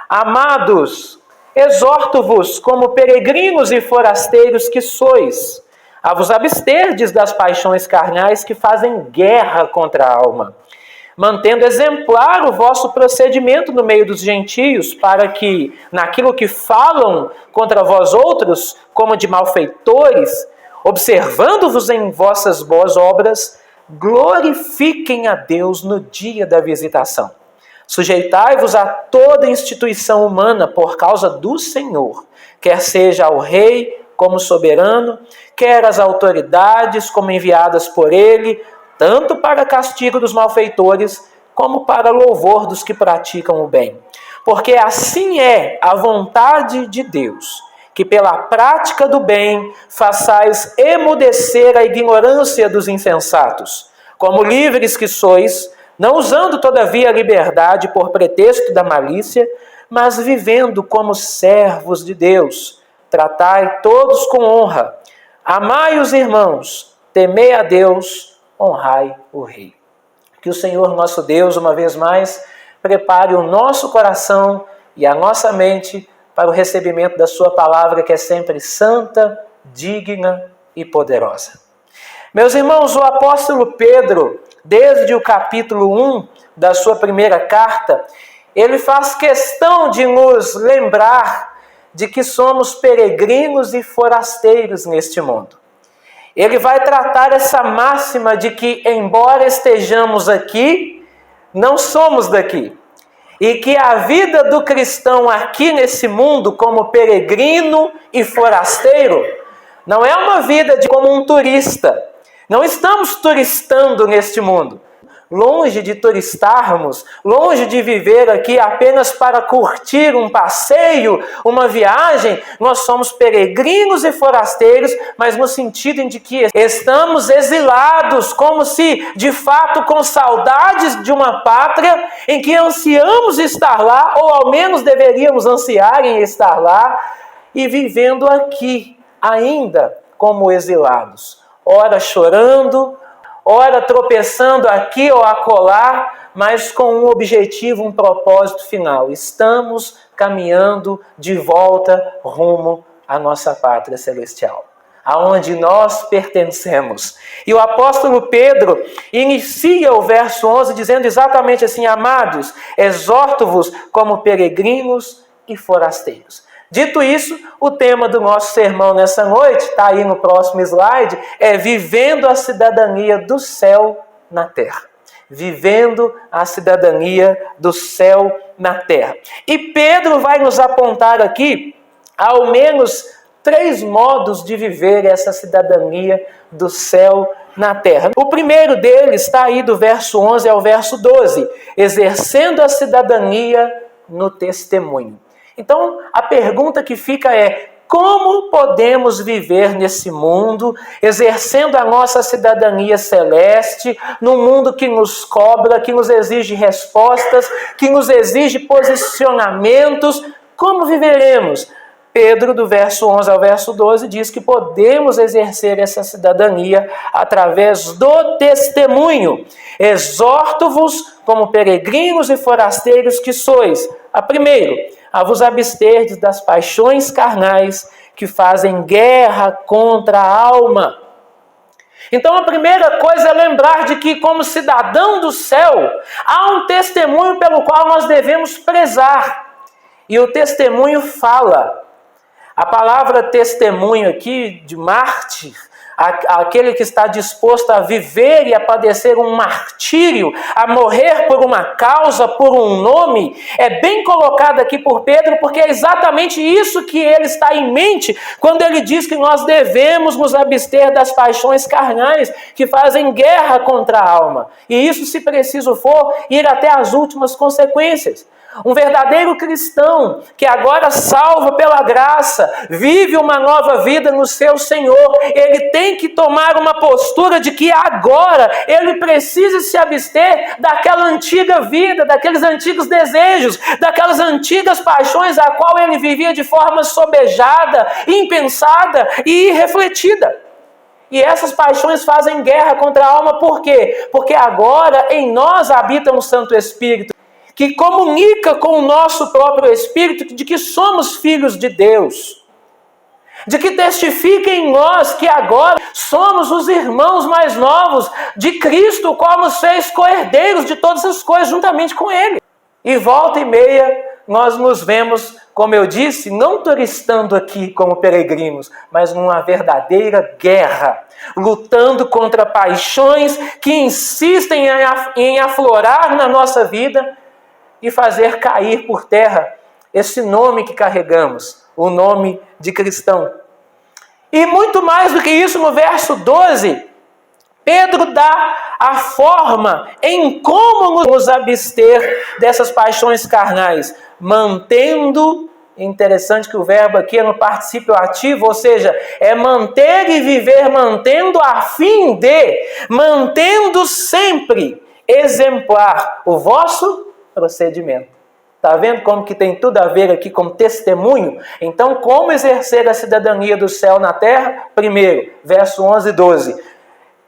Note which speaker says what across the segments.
Speaker 1: Amados, exorto-vos como peregrinos e forasteiros que sois, a vos absterdes das paixões carnais que fazem guerra contra a alma, mantendo exemplar o vosso procedimento no meio dos gentios, para que, naquilo que falam contra vós outros, como de malfeitores, observando-vos em vossas boas obras, glorifiquem a Deus no dia da visitação. Sujeitai-vos a toda instituição humana por causa do Senhor, quer seja ao rei como soberano, quer as autoridades como enviadas por ele, tanto para castigo dos malfeitores, como para louvor dos que praticam o bem. Porque assim é a vontade de Deus, que pela prática do bem façais emudecer a ignorância dos insensatos, como livres que sois, não usando todavia a liberdade por pretexto da malícia, mas vivendo como servos de Deus. Tratai todos com honra, amai os irmãos, temei a Deus, honrai o Rei. Que o Senhor nosso Deus, uma vez mais, prepare o nosso coração e a nossa mente para o recebimento da sua palavra, que é sempre santa, digna e poderosa. Meus irmãos, o apóstolo Pedro, desde o capítulo 1 da sua primeira carta, ele faz questão de nos lembrar de que somos peregrinos e forasteiros neste mundo. Ele vai tratar essa máxima de que, embora estejamos aqui, não somos daqui. E que a vida do cristão aqui nesse mundo, como peregrino e forasteiro, não é uma vida como um turista. Não estamos turistando neste mundo. Longe de turistarmos, longe de viver aqui apenas para curtir um passeio, uma viagem, nós somos peregrinos e forasteiros, mas no sentido de que estamos exilados, como se de fato com saudades de uma pátria em que ansiamos estar lá, ou ao menos deveríamos ansiar em estar lá, e vivendo aqui ainda como exilados, ora chorando, ora tropeçando aqui ou acolá, mas com um objetivo, um propósito final. Estamos caminhando de volta rumo à nossa pátria celestial, aonde nós pertencemos. E o apóstolo Pedro inicia o verso 11 dizendo exatamente assim: amados, exorto-vos como peregrinos e forasteiros. Dito isso, o tema do nosso sermão nessa noite, está aí no próximo slide, é vivendo a cidadania do céu na terra. Vivendo a cidadania do céu na terra. E Pedro vai nos apontar aqui, ao menos 3 modos de viver essa cidadania do céu na terra. O primeiro deles está aí do verso 11 ao verso 12, exercendo a cidadania no testemunho. Então, a pergunta que fica é: como podemos viver nesse mundo, exercendo a nossa cidadania celeste, num mundo que nos cobra, que nos exige respostas, que nos exige posicionamentos? Como viveremos? Pedro, do verso 11 ao verso 12, diz que podemos exercer essa cidadania através do testemunho. Exorto-vos como peregrinos e forasteiros que sois. Primeiro, a vos absterdes das paixões carnais que fazem guerra contra a alma. Então a primeira coisa é lembrar de que, como cidadão do céu, há um testemunho pelo qual nós devemos prezar. E o testemunho fala. A palavra testemunho aqui, de mártir, aquele que está disposto a viver e a padecer um martírio, a morrer por uma causa, por um nome, é bem colocado aqui por Pedro, porque é exatamente isso que ele está em mente quando ele diz que nós devemos nos abster das paixões carnais que fazem guerra contra a alma. E isso, se preciso for, ir até as últimas consequências. Um verdadeiro cristão que agora, salvo pela graça, vive uma nova vida no seu Senhor, ele tem que tomar uma postura de que agora ele precisa se abster daquela antiga vida, daqueles antigos desejos, daquelas antigas paixões a qual ele vivia de forma sobejada, impensada e irrefletida. E essas paixões fazem guerra contra a alma, por quê? Porque agora em nós habita um Santo Espírito, que comunica com o nosso próprio espírito de que somos filhos de Deus, de que testifica em nós que agora somos os irmãos mais novos de Cristo, como seis co-herdeiros de todas as coisas juntamente com Ele. E volta e meia nós nos vemos, como eu disse, não turistando aqui como peregrinos, mas numa verdadeira guerra, lutando contra paixões que insistem em aflorar na nossa vida e fazer cair por terra esse nome que carregamos, o nome de cristão. E muito mais do que isso, no verso 12, Pedro dá a forma em como nos abster dessas paixões carnais, mantendo, interessante que o verbo aqui é no particípio ativo, ou seja, é manter e viver mantendo a fim de, mantendo sempre exemplar o vosso procedimento. Está vendo como que tem tudo a ver aqui com testemunho? Então, como exercer a cidadania do céu na terra? Primeiro, verso 11 e 12.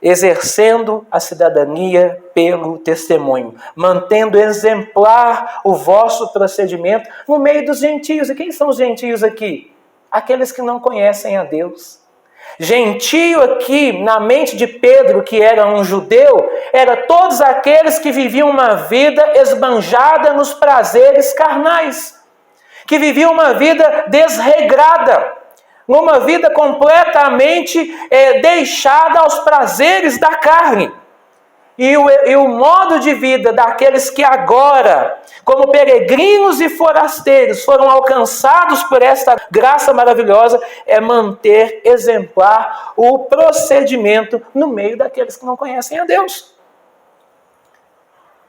Speaker 1: Exercendo a cidadania pelo testemunho, mantendo exemplar o vosso procedimento no meio dos gentios. E quem são os gentios aqui? Aqueles que não conhecem a Deus. Gentio aqui, na mente de Pedro, que era um judeu, era todos aqueles que viviam uma vida esbanjada nos prazeres carnais, que viviam uma vida desregrada, numa vida completamente deixada aos prazeres da carne. E o modo de vida daqueles que agora, como peregrinos e forasteiros, foram alcançados por esta graça maravilhosa, é manter exemplar o procedimento no meio daqueles que não conhecem a Deus.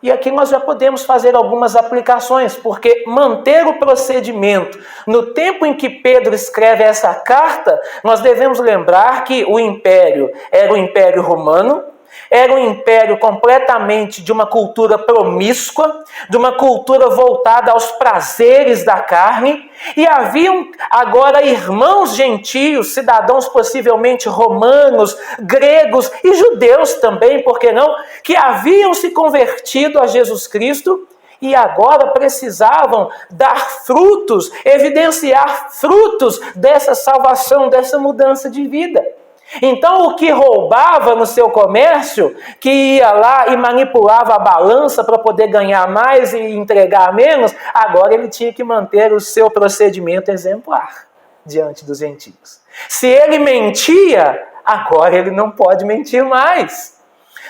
Speaker 1: E aqui nós já podemos fazer algumas aplicações, porque manter o procedimento no tempo em que Pedro escreve essa carta, nós devemos lembrar que o império era o Império Romano, era um império completamente de uma cultura promíscua, de uma cultura voltada aos prazeres da carne, e haviam agora irmãos gentios, cidadãos possivelmente romanos, gregos e judeus também, por que não, que haviam se convertido a Jesus Cristo e agora precisavam dar frutos, evidenciar frutos dessa salvação, dessa mudança de vida. Então, o que roubava no seu comércio, que ia lá e manipulava a balança para poder ganhar mais e entregar menos, agora ele tinha que manter o seu procedimento exemplar diante dos gentios. Se ele mentia, agora ele não pode mentir mais.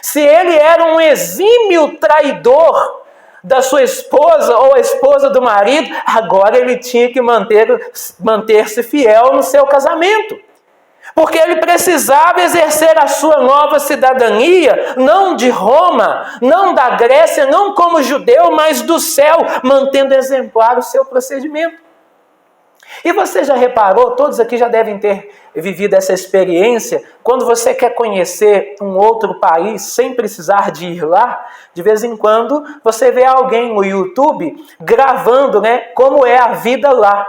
Speaker 1: Se ele era um exímio traidor da sua esposa ou a esposa do marido, agora ele tinha que manter-se fiel no seu casamento. Porque ele precisava exercer a sua nova cidadania, não de Roma, não da Grécia, não como judeu, mas do céu, mantendo exemplar o seu procedimento. E você já reparou, todos aqui já devem ter vivido essa experiência, quando você quer conhecer um outro país sem precisar de ir lá, de vez em quando você vê alguém no YouTube gravando, como é a vida lá.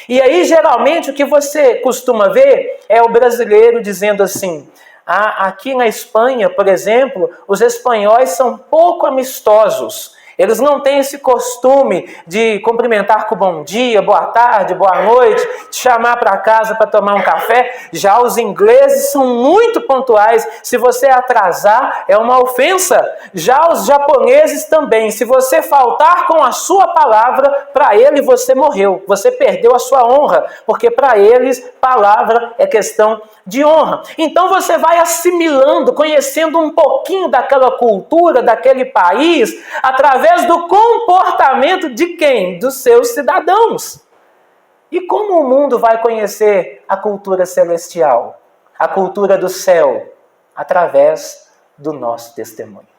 Speaker 1: E aí, geralmente, o que você costuma ver é o brasileiro dizendo assim: aqui na Espanha, por exemplo, os espanhóis são pouco amistosos. Eles não têm esse costume de cumprimentar com bom dia, boa tarde, boa noite, te chamar para casa para tomar um café. Já os ingleses são muito pontuais. Se você atrasar, é uma ofensa. Já os japoneses também. Se você faltar com a sua palavra, para ele você morreu. Você perdeu a sua honra, porque para eles, palavra é questão de honra. Então você vai assimilando, conhecendo um pouquinho daquela cultura, daquele país, através do comportamento de quem? Dos seus cidadãos. E como o mundo vai conhecer a cultura celestial, a cultura do céu? Através do nosso testemunho.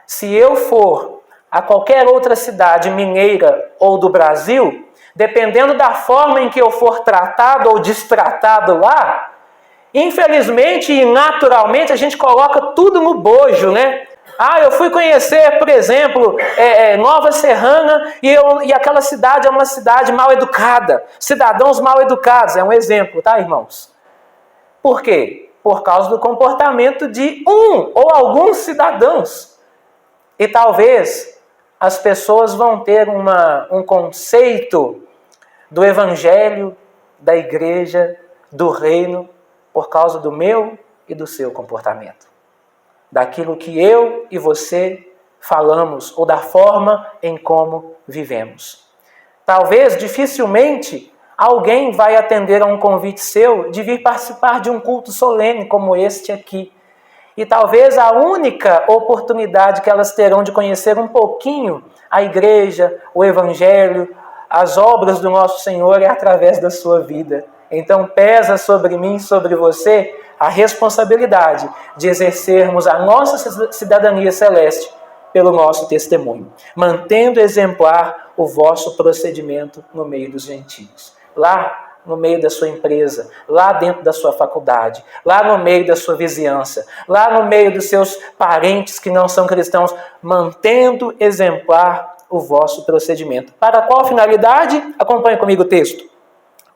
Speaker 1: Se eu for a qualquer outra cidade mineira ou do Brasil, dependendo da forma em que eu for tratado ou destratado lá, infelizmente e naturalmente a gente coloca tudo no bojo, eu fui conhecer, por exemplo, Nova Serrana e aquela cidade é uma cidade mal educada, cidadãos mal educados, é um exemplo, tá, irmãos? Por quê? Por causa do comportamento de um ou alguns cidadãos. E talvez as pessoas vão ter um conceito do evangelho, da igreja, do reino, por causa do meu e do seu comportamento. Daquilo que eu e você falamos, ou da forma em como vivemos. Talvez, dificilmente, alguém vai atender a um convite seu de vir participar de um culto solene como este aqui. E talvez a única oportunidade que elas terão de conhecer um pouquinho a igreja, o evangelho, as obras do nosso Senhor é através da sua vida. Então pesa sobre mim, sobre você, a responsabilidade de exercermos a nossa cidadania celeste pelo nosso testemunho, mantendo exemplar o vosso procedimento no meio dos gentios. Lá no meio da sua empresa, lá dentro da sua faculdade, lá no meio da sua vizinhança, lá no meio dos seus parentes que não são cristãos, mantendo exemplar o vosso procedimento. Para qual finalidade? Acompanhe comigo o texto.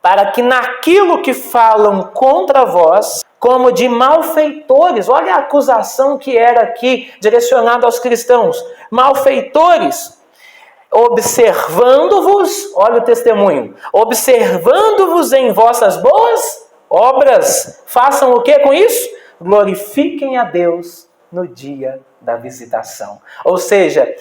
Speaker 1: Para que naquilo que falam contra vós, como de malfeitores, olha a acusação que era aqui direcionada aos cristãos, malfeitores, observando-vos, olha o testemunho, observando-vos em vossas boas obras, façam o que com isso? Glorifiquem a Deus no dia da visitação. Ou seja,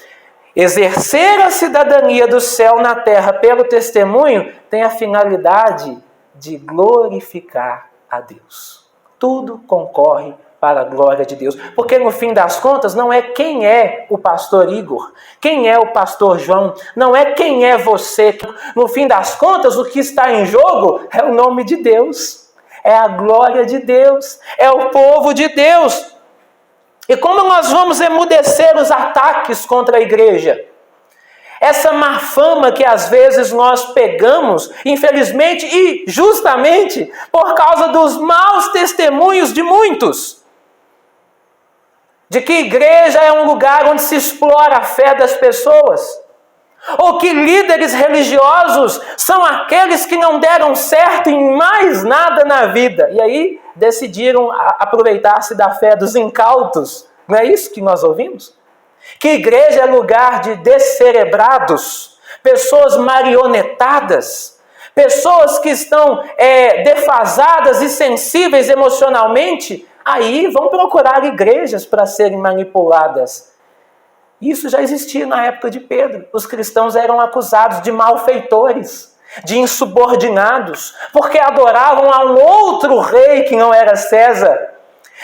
Speaker 1: exercer a cidadania do céu na terra pelo testemunho tem a finalidade de glorificar a Deus. Tudo concorre para a glória de Deus. Porque no fim das contas não é quem é o pastor Igor, quem é o pastor João, não é quem é você. No fim das contas o que está em jogo é o nome de Deus, é a glória de Deus, é o povo de Deus. E como nós vamos emudecer os ataques contra a igreja? Essa má fama que às vezes nós pegamos, infelizmente e justamente por causa dos maus testemunhos de muitos. De que igreja é um lugar onde se explora a fé das pessoas. Ou que líderes religiosos são aqueles que não deram certo em mais nada na vida. E aí decidiram aproveitar-se da fé dos incautos. Não é isso que nós ouvimos? Que igreja é lugar de descerebrados, pessoas marionetadas, pessoas que estão defasadas e sensíveis emocionalmente. Aí vão procurar igrejas para serem manipuladas. Isso já existia na época de Pedro. Os cristãos eram acusados de malfeitores, de insubordinados, porque adoravam a um outro rei que não era César,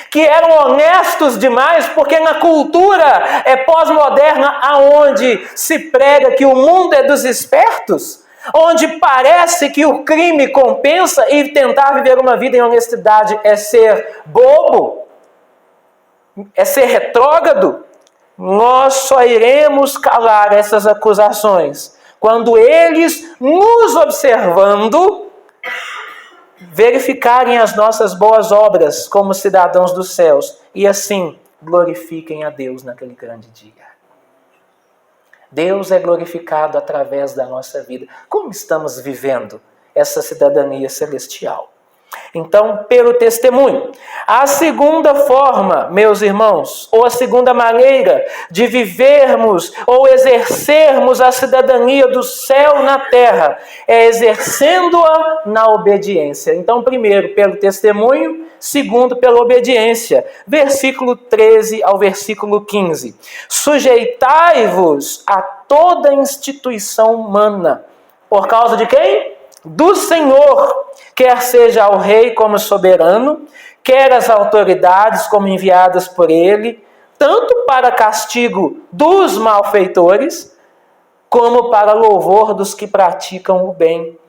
Speaker 1: que eram honestos demais, porque na cultura pós-moderna, aonde se prega que o mundo é dos espertos, onde parece que o crime compensa e tentar viver uma vida em honestidade é ser bobo, é ser retrógrado, nós só iremos calar essas acusações quando eles, nos observando, verificarem as nossas boas obras como cidadãos dos céus e assim glorifiquem a Deus naquele grande dia. Deus é glorificado através da nossa vida. Como estamos vivendo essa cidadania celestial? Então, pelo testemunho. A segunda forma, meus irmãos, ou a segunda maneira de vivermos ou exercermos a cidadania do céu na terra é exercendo-a na obediência. Então, primeiro, pelo testemunho, segundo, pela obediência. Versículo 13 ao versículo 15. Sujeitai-vos a toda instituição humana. Por causa de quem? Do Senhor, quer seja ao rei como soberano, quer as autoridades como enviadas por ele, tanto para castigo dos malfeitores, como para louvor dos que praticam o bem.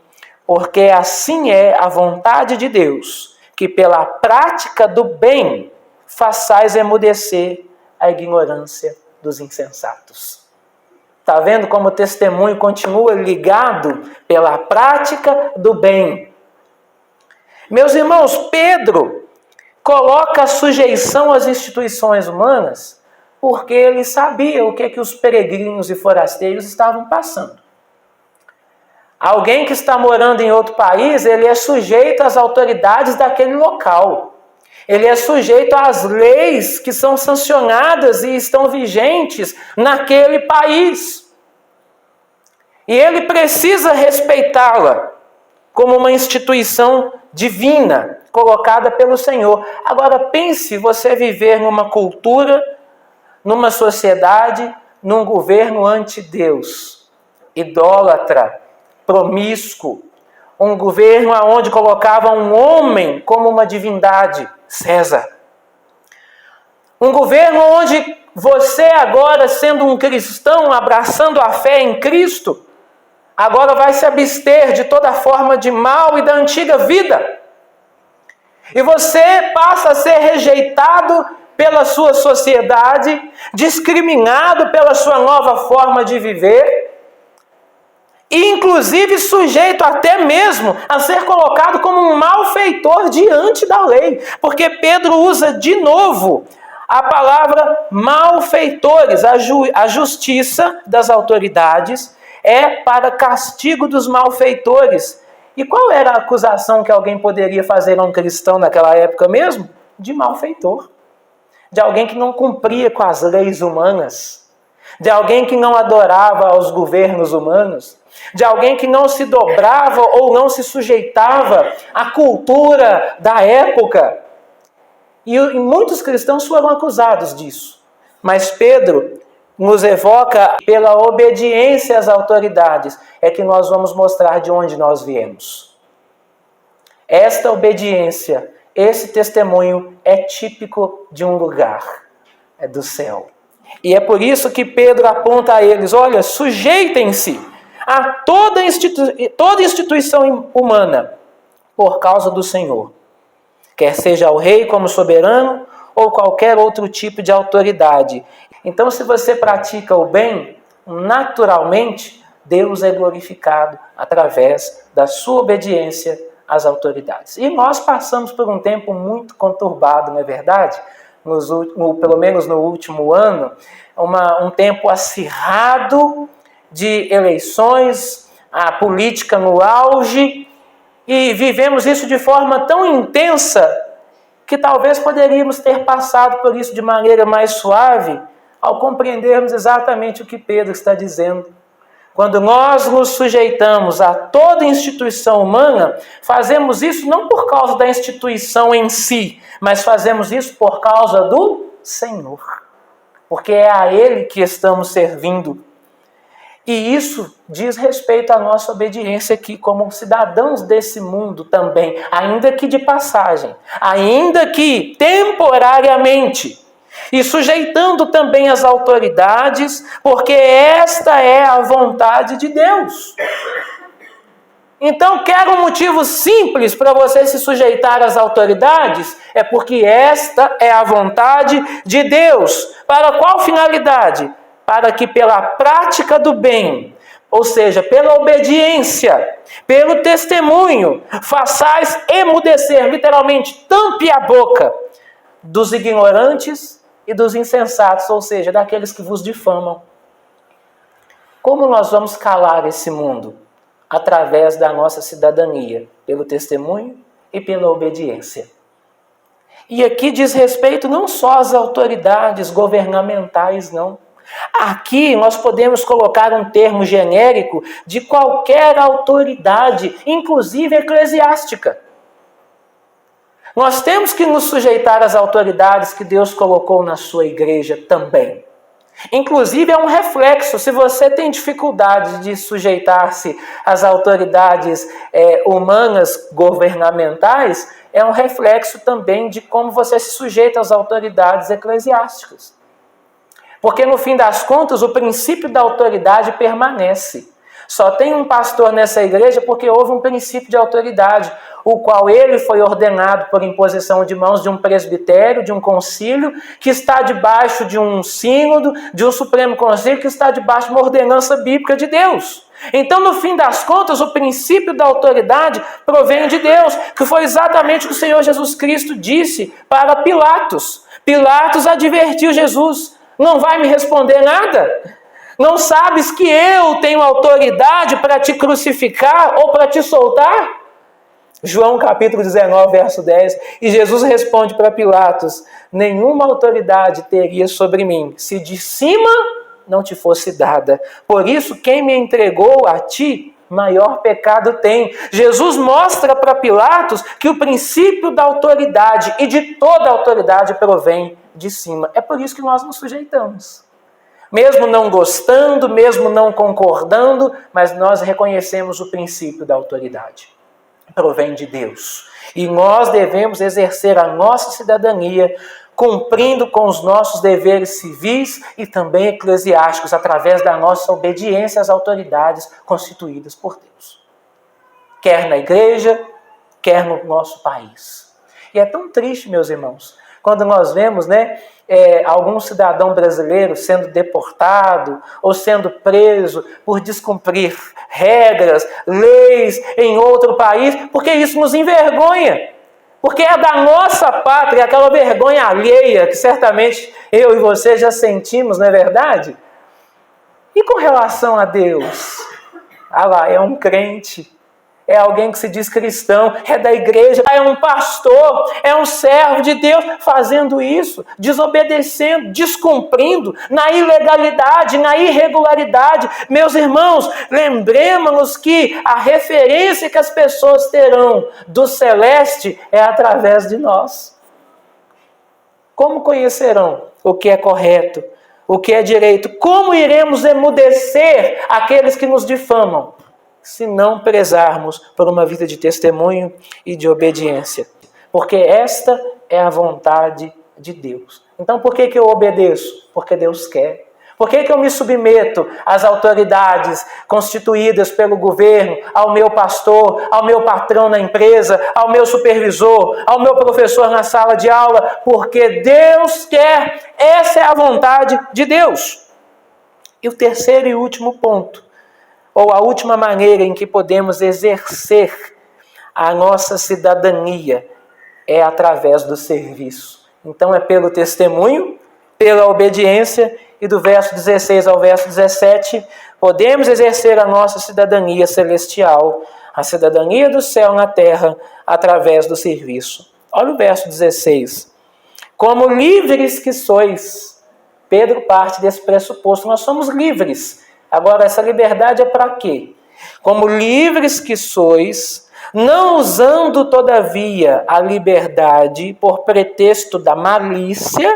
Speaker 1: Porque assim é a vontade de Deus, que pela prática do bem façais emudecer a ignorância dos insensatos. Está vendo como o testemunho continua ligado pela prática do bem? Meus irmãos, Pedro coloca a sujeição às instituições humanas porque ele sabia o que os peregrinos e forasteiros estavam passando. Alguém que está morando em outro país, ele é sujeito às autoridades daquele local. Ele é sujeito às leis que são sancionadas e estão vigentes naquele país. E ele precisa respeitá-la como uma instituição divina, colocada pelo Senhor. Agora pense você viver numa cultura, numa sociedade, num governo anti-Deus, idólatra, promíscuo, um governo onde colocava um homem como uma divindade, César. Um governo onde você agora, sendo um cristão, abraçando a fé em Cristo, agora vai se abster de toda forma de mal e da antiga vida. E você passa a ser rejeitado pela sua sociedade, discriminado pela sua nova forma de viver, e inclusive sujeito até mesmo a ser colocado como um malfeitor diante da lei. Porque Pedro usa de novo a palavra malfeitores. A justiça das autoridades é para castigo dos malfeitores. E qual era a acusação que alguém poderia fazer a um cristão naquela época mesmo? De malfeitor. De alguém que não cumpria com as leis humanas. De alguém que não adorava aos governos humanos. De alguém que não se dobrava ou não se sujeitava à cultura da época. E muitos cristãos foram acusados disso. Mas Pedro nos evoca pela obediência às autoridades, é que nós vamos mostrar de onde nós viemos. Esta obediência, esse testemunho é típico de um lugar, é do céu. E é por isso que Pedro aponta a eles, olha, sujeitem-se a toda instituição humana por causa do Senhor. Quer seja o rei como soberano ou qualquer outro tipo de autoridade. Então, se você pratica o bem, naturalmente, Deus é glorificado através da sua obediência às autoridades. E nós passamos por um tempo muito conturbado, não é verdade? Pelo menos no último ano, um tempo acirrado de eleições, a política no auge, e vivemos isso de forma tão intensa que talvez poderíamos ter passado por isso de maneira mais suave ao compreendermos exatamente o que Pedro está dizendo. Quando nós nos sujeitamos a toda instituição humana, fazemos isso não por causa da instituição em si, mas fazemos isso por causa do Senhor. Porque é a Ele que estamos servindo. E isso diz respeito à nossa obediência aqui como cidadãos desse mundo também, ainda que de passagem, ainda que temporariamente, e sujeitando também as autoridades, porque esta é a vontade de Deus. Então, quer um motivo simples para você se sujeitar às autoridades? É porque esta é a vontade de Deus. Para qual finalidade? Para que pela prática do bem, ou seja, pela obediência, pelo testemunho, façais emudecer, literalmente, tampe a boca dos ignorantes e dos insensatos, ou seja, daqueles que vos difamam. Como nós vamos calar esse mundo? Através da nossa cidadania, pelo testemunho e pela obediência. E aqui diz respeito não só às autoridades governamentais, não. Aqui nós podemos colocar um termo genérico de qualquer autoridade, inclusive eclesiástica. Nós temos que nos sujeitar às autoridades que Deus colocou na sua igreja também. Inclusive é um reflexo, se você tem dificuldade de sujeitar-se às autoridades humanas governamentais, é um reflexo também de como você se sujeita às autoridades eclesiásticas. Porque no fim das contas o princípio da autoridade permanece. Só tem um pastor nessa igreja porque houve um princípio de autoridade, o qual ele foi ordenado por imposição de mãos de um presbitério, de um concílio, que está debaixo de um sínodo, de um supremo concílio, que está debaixo de uma ordenança bíblica de Deus. Então, no fim das contas, o princípio da autoridade provém de Deus, que foi exatamente o que o Senhor Jesus Cristo disse para Pilatos. Pilatos advertiu Jesus: não vai me responder nada? Não sabes que eu tenho autoridade para te crucificar ou para te soltar? João capítulo 19, verso 10. E Jesus responde para Pilatos: nenhuma autoridade teria sobre mim, se de cima não te fosse dada. Por isso, quem me entregou a ti, maior pecado tem. Jesus mostra para Pilatos que o princípio da autoridade e de toda autoridade provém de cima. É por isso que nós nos sujeitamos. Mesmo não gostando, mesmo não concordando, mas nós reconhecemos o princípio da autoridade. Provém de Deus. E nós devemos exercer a nossa cidadania cumprindo com os nossos deveres civis e também eclesiásticos, através da nossa obediência às autoridades constituídas por Deus. Quer na igreja, quer no nosso país. E é tão triste, meus irmãos, quando nós vemos, algum cidadão brasileiro sendo deportado ou sendo preso por descumprir regras, leis em outro país, porque isso nos envergonha. Porque é da nossa pátria, aquela vergonha alheia que certamente eu e você já sentimos, não é verdade? E com relação a Deus? Ah lá, é um crente, é alguém que se diz cristão, é da igreja, é um pastor, é um servo de Deus fazendo isso, desobedecendo, descumprindo, na ilegalidade, na irregularidade. Meus irmãos, lembremos-nos que a referência que as pessoas terão do celeste é através de nós. Como conhecerão o que é correto, o que é direito? Como iremos emudecer aqueles que nos difamam? Se não prezarmos por uma vida de testemunho e de obediência. Porque esta é a vontade de Deus. Então por que eu obedeço? Porque Deus quer. Por que eu me submeto às autoridades constituídas pelo governo, ao meu pastor, ao meu patrão na empresa, ao meu supervisor, ao meu professor na sala de aula? Porque Deus quer. Essa é a vontade de Deus. E o terceiro e último ponto, ou a última maneira em que podemos exercer a nossa cidadania é através do serviço. Então é pelo testemunho, pela obediência, e do verso 16 ao verso 17, podemos exercer a nossa cidadania celestial, a cidadania do céu na terra, através do serviço. Olha o verso 16. Como livres que sois, Pedro parte desse pressuposto, nós somos livres. Agora, essa liberdade é para quê? Como livres que sois, não usando, todavia, a liberdade por pretexto da malícia,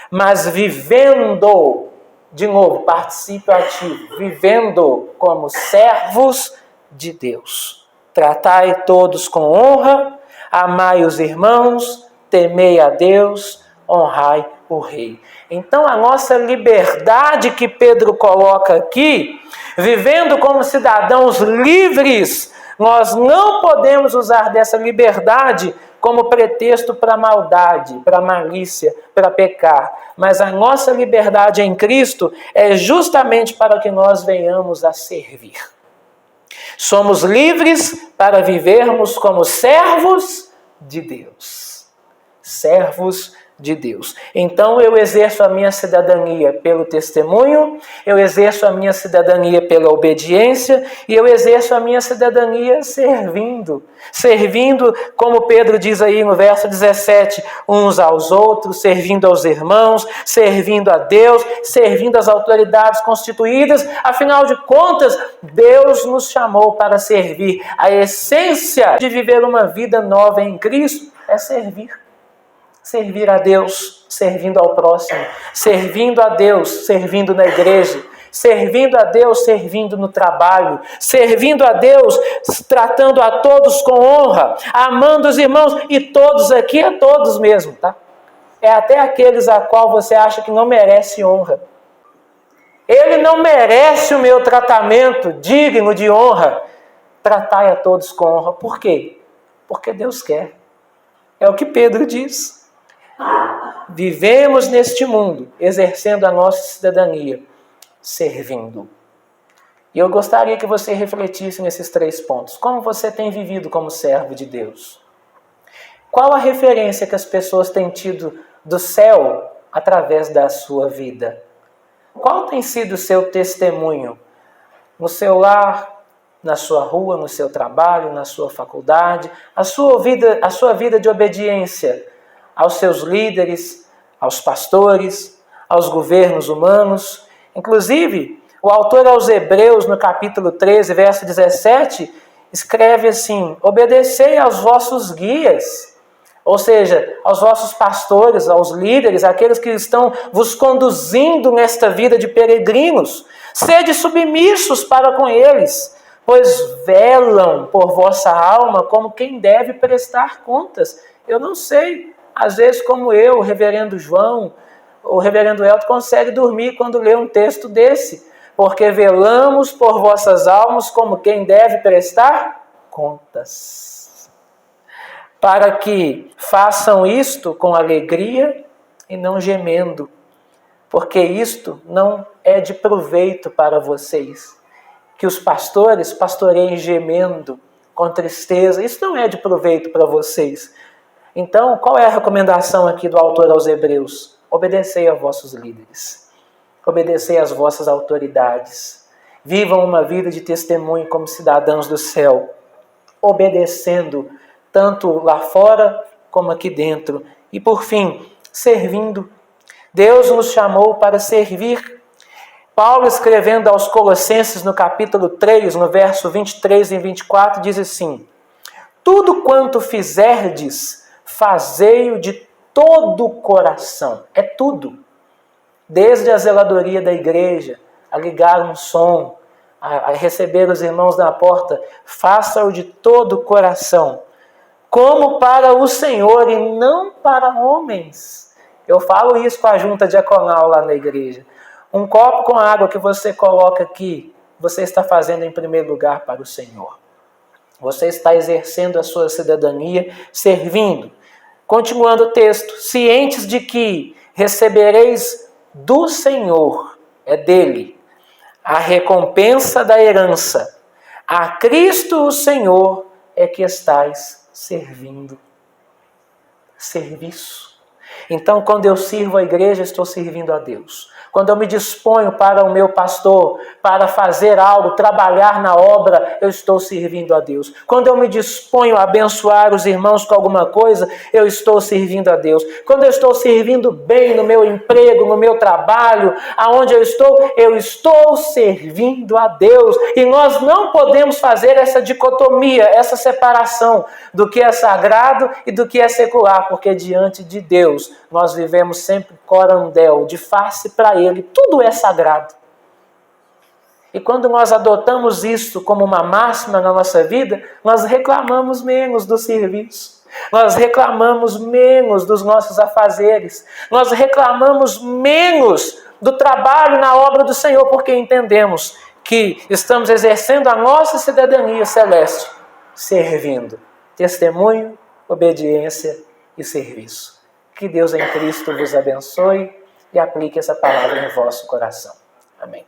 Speaker 1: mas vivendo, de novo, particípio ativo, vivendo como servos de Deus. Tratai todos com honra, amai os irmãos, temei a Deus, honrai o rei. Então a nossa liberdade que Pedro coloca aqui, vivendo como cidadãos livres, nós não podemos usar dessa liberdade como pretexto para maldade, para malícia, para pecar. Mas a nossa liberdade em Cristo é justamente para que nós venhamos a servir. Somos livres para vivermos como servos de Deus. Servos de Deus. Então eu exerço a minha cidadania pelo testemunho, eu exerço a minha cidadania pela obediência e eu exerço a minha cidadania servindo. Servindo, como Pedro diz aí no verso 17, uns aos outros, servindo aos irmãos, servindo a Deus, servindo às autoridades constituídas. Afinal de contas, Deus nos chamou para servir. A essência de viver uma vida nova em Cristo é servir. Servir a Deus, servindo ao próximo. Servindo a Deus, servindo na igreja. Servindo a Deus, servindo no trabalho. Servindo a Deus, tratando a todos com honra. Amando os irmãos. E todos aqui é todos mesmo, tá? É até aqueles a qual você acha que não merece honra. Ele não merece o meu tratamento digno de honra. Tratai a todos com honra. Por quê? Porque Deus quer. É o que Pedro diz. Vivemos neste mundo, exercendo a nossa cidadania, servindo. E eu gostaria que você refletisse nesses 3 pontos. Como você tem vivido como servo de Deus? Qual a referência que as pessoas têm tido do céu através da sua vida? Qual tem sido o seu testemunho? No seu lar, na sua rua, no seu trabalho, na sua faculdade, a sua vida de obediência aos seus líderes, aos pastores, aos governos humanos. Inclusive, o autor aos Hebreus, no capítulo 13, verso 17, escreve assim: obedecei aos vossos guias, ou seja, aos vossos pastores, aos líderes, aqueles que estão vos conduzindo nesta vida de peregrinos. Sede submissos para com eles, pois velam por vossa alma como quem deve prestar contas. Eu não sei, às vezes como eu, o reverendo João, o reverendo Elton consegue dormir quando lê um texto desse, porque velamos por vossas almas como quem deve prestar contas, para que façam isto com alegria e não gemendo, porque isto não é de proveito para vocês. Que os pastores pastoreiem gemendo, com tristeza, isso não é de proveito para vocês. Então, qual é a recomendação aqui do autor aos Hebreus? Obedecei a vossos líderes, obedecei às vossas autoridades, vivam uma vida de testemunho como cidadãos do céu, obedecendo tanto lá fora como aqui dentro. E por fim, servindo. Deus nos chamou para servir. Paulo, escrevendo aos Colossenses no capítulo 3, no verso 23 e 24, diz assim: tudo quanto fizerdes, fazei-o de todo o coração. É tudo. Desde a zeladoria da igreja, a ligar um som, a receber os irmãos na porta, faça-o de todo o coração, como para o Senhor e não para homens. Eu falo isso com a junta diaconal lá na igreja. Um copo com água que você coloca aqui, você está fazendo em primeiro lugar para o Senhor. Você está exercendo a sua cidadania, servindo. Continuando o texto, cientes de que recebereis do Senhor, é dele, a recompensa da herança. A Cristo o Senhor é que estais servindo. Serviço. Então, quando eu sirvo a igreja, estou servindo a Deus. Quando eu me disponho para o meu pastor, para fazer algo, trabalhar na obra, eu estou servindo a Deus. Quando eu me disponho a abençoar os irmãos com alguma coisa, eu estou servindo a Deus. Quando eu estou servindo bem no meu emprego, no meu trabalho, aonde eu estou servindo a Deus. E nós não podemos fazer essa dicotomia, essa separação do que é sagrado e do que é secular, porque diante de Deus nós vivemos sempre corandel, de face para Ele, tudo é sagrado. E quando nós adotamos isso como uma máxima na nossa vida, nós reclamamos menos do serviço, nós reclamamos menos dos nossos afazeres, nós reclamamos menos do trabalho na obra do Senhor, porque entendemos que estamos exercendo a nossa cidadania celeste, servindo. Testemunho, obediência e serviço. Que Deus em Cristo vos abençoe e aplique essa palavra em vosso coração. Amém.